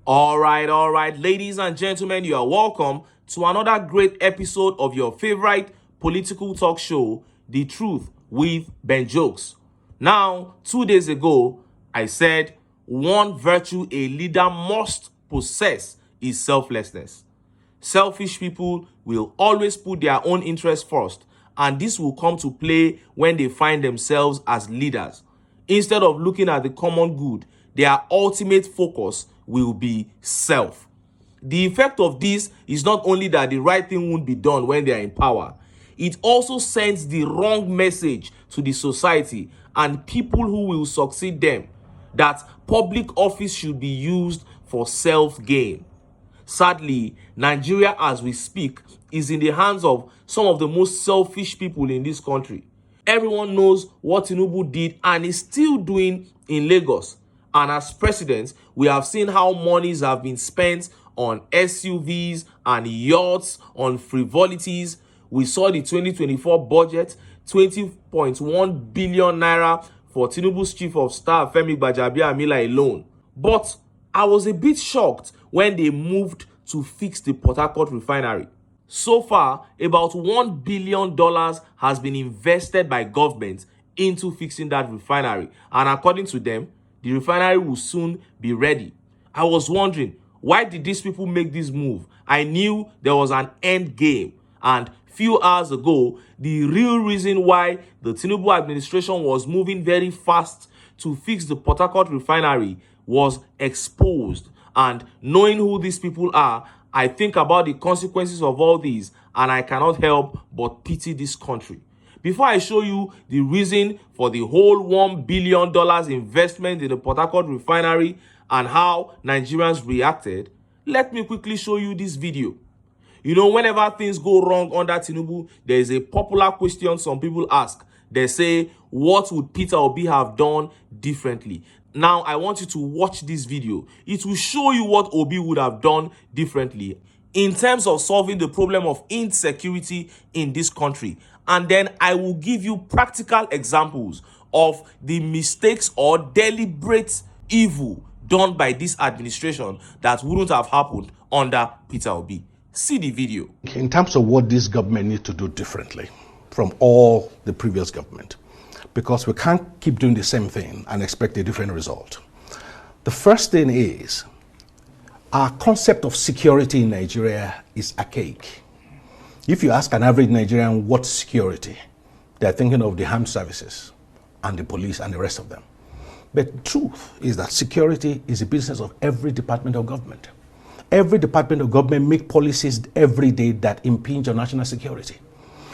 All right, ladies and gentlemen, you are welcome to another great episode of your favorite political talk show, The Truth with Ben Jokes. Now, 2 days ago, I said one virtue a leader must possess is selflessness. Selfish people will always put their own interests first, and this will come to play when they find themselves as leaders. Instead of looking at the common good, their ultimate focus will be self. The effect of this is not only that the right thing won't be done when they are in power, it also sends the wrong message to the society and people who will succeed them that public office should be used for self-gain. Sadly, Nigeria as we speak is in the hands of some of the most selfish people in this country. Everyone knows what TINUBU did and is still doing in Lagos. And as president, we have seen how monies have been spent on SUVs and yachts, on frivolities. We saw the 2024 budget, 20.1 billion naira for TINUBU's chief of staff, Femi Gbajabiamila alone. But I was a bit shocked when they moved to fix the Port Harcourt refinery. So far, about $1 billion has been invested by government into fixing that refinery. And according to them, the refinery will soon be ready. I was wondering, why did these people make this move? I knew there was an end game. And few hours ago, the real reason why the TINUBU administration was moving very fast to fix the Port Harcourt refinery was exposed. And knowing who these people are, I think about the consequences of all these, and I cannot help but pity this country. Before I show you the reason for the whole $1 billion investment in the Port Harcourt refinery and how Nigerians reacted, let me quickly show you this video. You know, whenever things go wrong under TINUBU, there is a popular question some people ask. They say, what would Peter Obi have done differently? Now, I want you to watch this video. It will show you what Obi would have done differently in terms of solving the problem of insecurity in this country. And then I will give you practical examples of the mistakes or deliberate evil done by this administration that wouldn't have happened under Peter Obi. See the video. In terms of what this government needs to do differently from all the previous government, because we can't keep doing the same thing and expect a different result. The first thing is, our concept of security in Nigeria is archaic. If you ask an average Nigerian what's security, they're thinking of the armed services and the police and the rest of them. But the truth is that security is a business of every department of government. Every department of government makes policies every day that impinge on national security.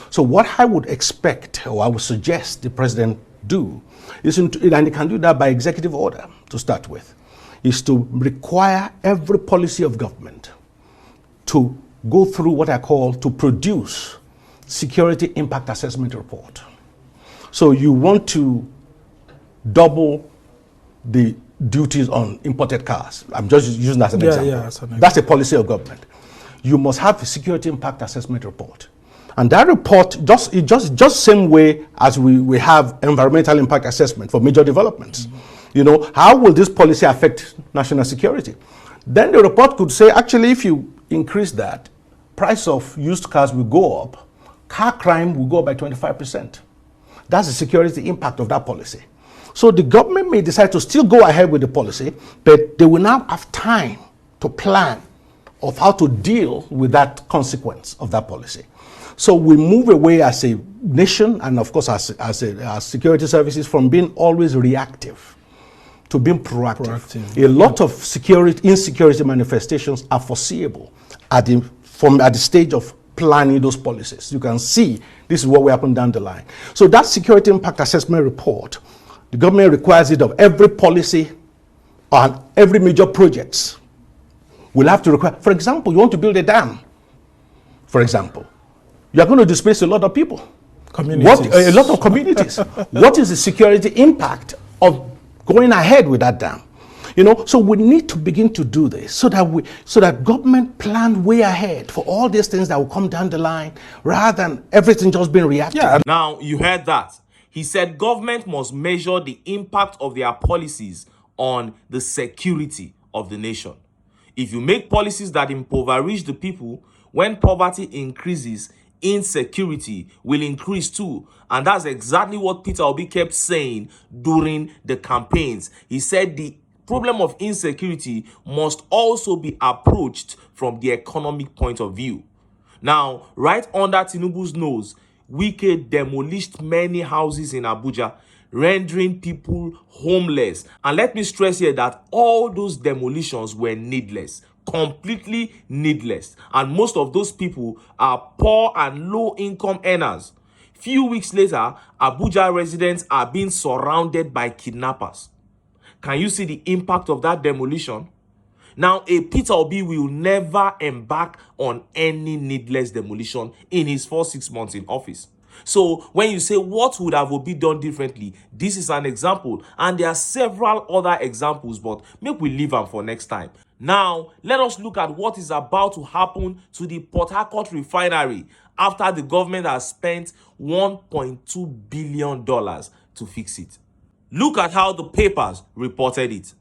So what I would expect, or I would suggest the president do, is, and he can do that by executive order to start with, is to require every policy of government to go through what I call to produce security impact assessment report. So you want to double the duties on imported cars. I'm just using that as an example. That's a policy of government. You must have a security impact assessment report. And that report, just same way as we have environmental impact assessment for major developments. You know, how will this policy affect national security? Then the report could say, actually, if you increase that, price of used cars will go up, car crime will go up by 25%. That's the security impact of that policy. So the government may decide to still go ahead with the policy, but they will now have time to plan of how to deal with that consequence of that policy. So we move away as a nation and of course as security services from being always reactive to being proactive. A lot of insecurity manifestations are foreseeable at the stage of planning those policies. You can see this is what will happen down the line. So that security impact assessment report, the government requires it of every policy and every major projects. Will have to require, for example, you want to build a dam, for example. You are going to displace a lot of people. A lot of communities. What is the security impact of going ahead with that dam? You know, so we need to begin to do this so that government plan way ahead for all these things that will come down the line rather than everything just being reactive. Yeah. Now, you heard that. He said government must measure the impact of their policies on the security of the nation. If you make policies that impoverish the people, when poverty increases, insecurity will increase too. And that's exactly what Peter Obi kept saying during the campaigns. He said the problem of insecurity must also be approached from the economic point of view. Now, right under TINUBU's nose, Wike demolished many houses in Abuja, rendering people homeless. And let me stress here that all those demolitions were needless, completely needless. And most of those people are poor and low-income earners. Few weeks later, Abuja residents are being surrounded by kidnappers. Can you see the impact of that demolition? Now, a Peter Obi will never embark on any needless demolition in his first 6 months in office. So when you say what would have Obi done differently, this is an example, and there are several other examples, but make we leave them for next time. Now, let us look at what is about to happen to the Port Harcourt Refinery after the government has spent $1.2 billion to fix it. Look at how the papers reported it.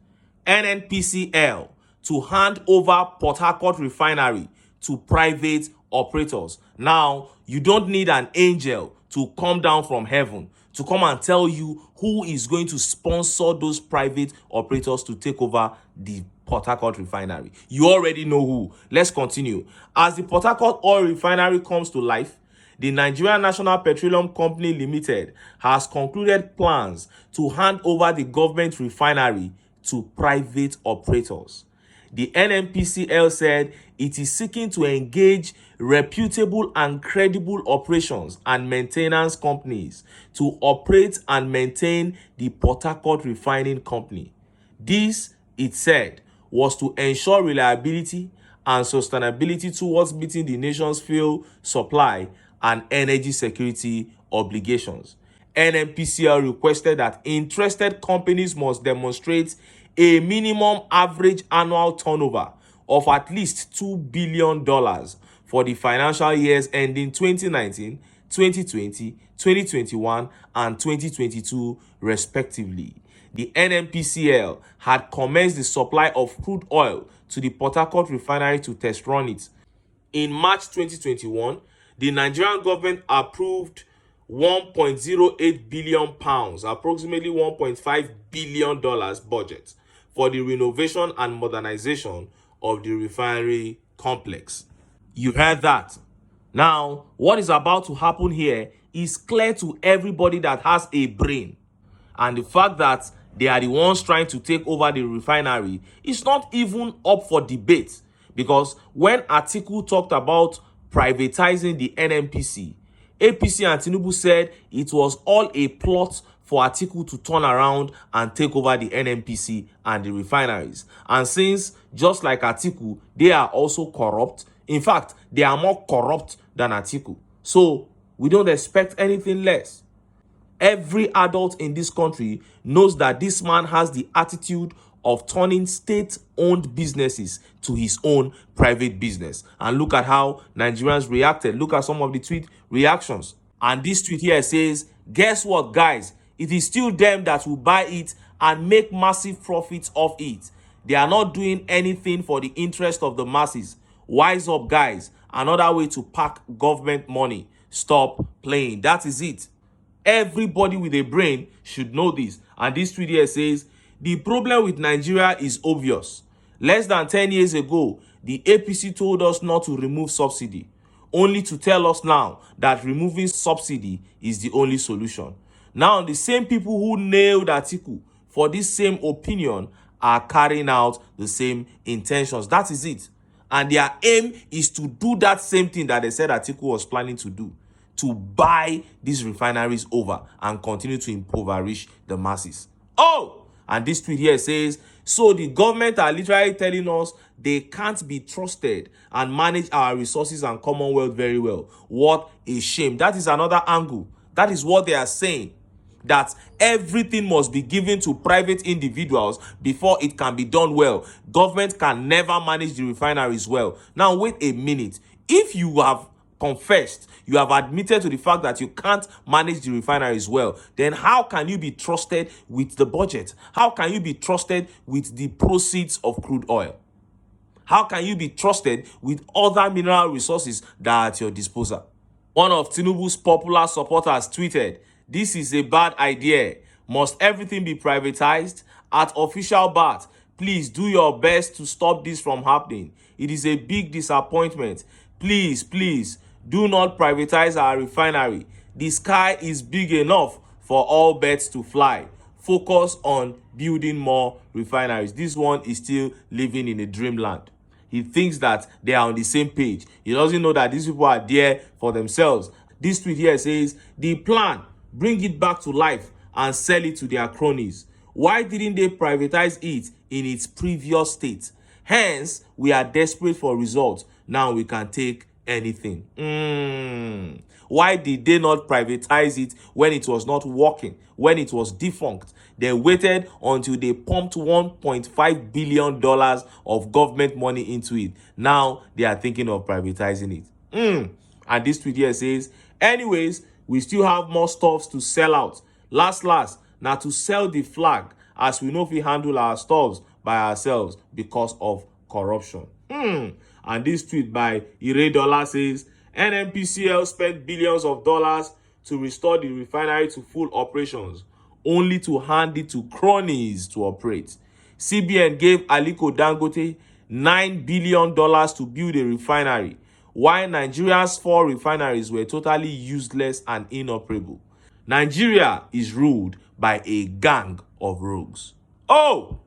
NNPCL to hand over Port Harcourt Refinery to private operators. Now, you don't need an angel to come down from heaven to come and tell you who is going to sponsor those private operators to take over the Port Harcourt Refinery. You already know who. Let's continue. As the Port Harcourt Oil Refinery comes to life, the Nigerian National Petroleum Company Limited has concluded plans to hand over the government refinery to private operators. The NNPCL said it is seeking to engage reputable and credible operations and maintenance companies to operate and maintain the Port Harcourt Refining Company. This, it said, was to ensure reliability and sustainability towards meeting the nation's fuel supply and energy security obligations. NNPCL requested that interested companies must demonstrate a minimum average annual turnover of at least $2 billion for the financial years ending 2019, 2020, 2021, and 2022 respectively. The NNPCL had commenced the supply of crude oil to the Port Harcourt Refinery to test run it. In March 2021, the Nigerian government approved £1.08 billion, approximately $1.5 billion budget for the renovation and modernization of the refinery complex. You heard that. Now, what is about to happen here is clear to everybody that has a brain. And the fact that they are the ones trying to take over the refinery is not even up for debate. Because when Atiku talked about privatizing the NNPC, APC and TINUBU said it was all a plot for Atiku to turn around and take over the NNPC and the refineries. And since, just like Atiku, they are also corrupt, in fact, they are more corrupt than Atiku. So, we don't expect anything less. Every adult in this country knows that this man has the attitude of turning state-owned businesses to his own private business. And look at how Nigerians reacted. Look at some of the tweet reactions. And this tweet here says, guess what, guys? It is still them that will buy it and make massive profits off it. They are not doing anything for the interest of the masses. Wise up, guys. Another way to pack government money. Stop playing. That is it. Everybody with a brain should know this. And this tweet here says, the problem with Nigeria is obvious. Less than 10 years ago, the APC told us not to remove subsidy, only to tell us now that removing subsidy is the only solution. Now, the same people who nailed Atiku for this same opinion are carrying out the same intentions. That is it. And their aim is to do that same thing that they said Atiku was planning to do, to buy these refineries over and continue to impoverish the masses. Oh! And this tweet here says, so the government are literally telling us they can't be trusted and manage our resources and commonwealth very well. What a shame. That is another angle. That is what they are saying. That everything must be given to private individuals before it can be done well. Government can never manage the refineries well. Now, wait a minute. If you have confessed, you have admitted to the fact that you can't manage the refineries well, then how can you be trusted with the budget? How can you be trusted with the proceeds of crude oil? How can you be trusted with other mineral resources that are at your disposal? One of TINUBU's popular supporters tweeted, "This is a bad idea. Must everything be privatized? At official BAT, please do your best to stop this from happening. It is a big disappointment. Please, please, do not privatize our refinery. The sky is big enough for all birds to fly. Focus on building more refineries." This one is still living in a dreamland. He thinks that they are on the same page. He doesn't know that these people are there for themselves. This tweet here says, "The plan, bring it back to life and sell it to their cronies. Why didn't they privatize it in its previous state? Hence, we are desperate for results. Now we can take anything." Why did they not privatize it when it was not working, when it was defunct? They waited until they pumped $1.5 billion of government money into it. Now they are thinking of privatizing it. And this tweet here says, "Anyways, we still have more stuffs to sell out. Last, now to sell the flag, as we know if we handle our stuffs by ourselves because of corruption." And this tweet by Ire Dollar says, "NNPCL spent billions of dollars to restore the refinery to full operations, only to hand it to cronies to operate. CBN gave Aliko Dangote $9 billion to build a refinery, while Nigeria's 4 refineries were totally useless and inoperable. Nigeria is ruled by a gang of rogues." Oh,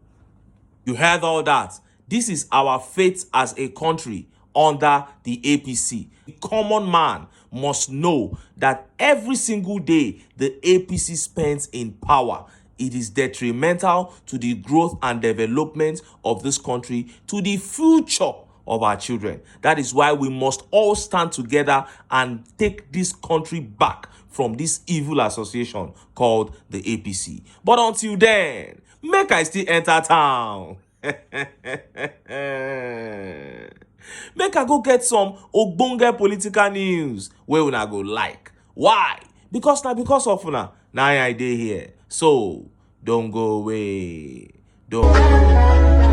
you heard all that? This is our fate as a country under the APC. The common man must know that every single day the APC spends in power, it is detrimental to the growth and development of this country, to the future of our children. That is why we must all stand together and take this country back from this evil association called the APC. But until then, make I still enter town. Make I go get some ogbonge political news wey una go like. Why? Because of una na I dey here. So don't go away. Don't go away.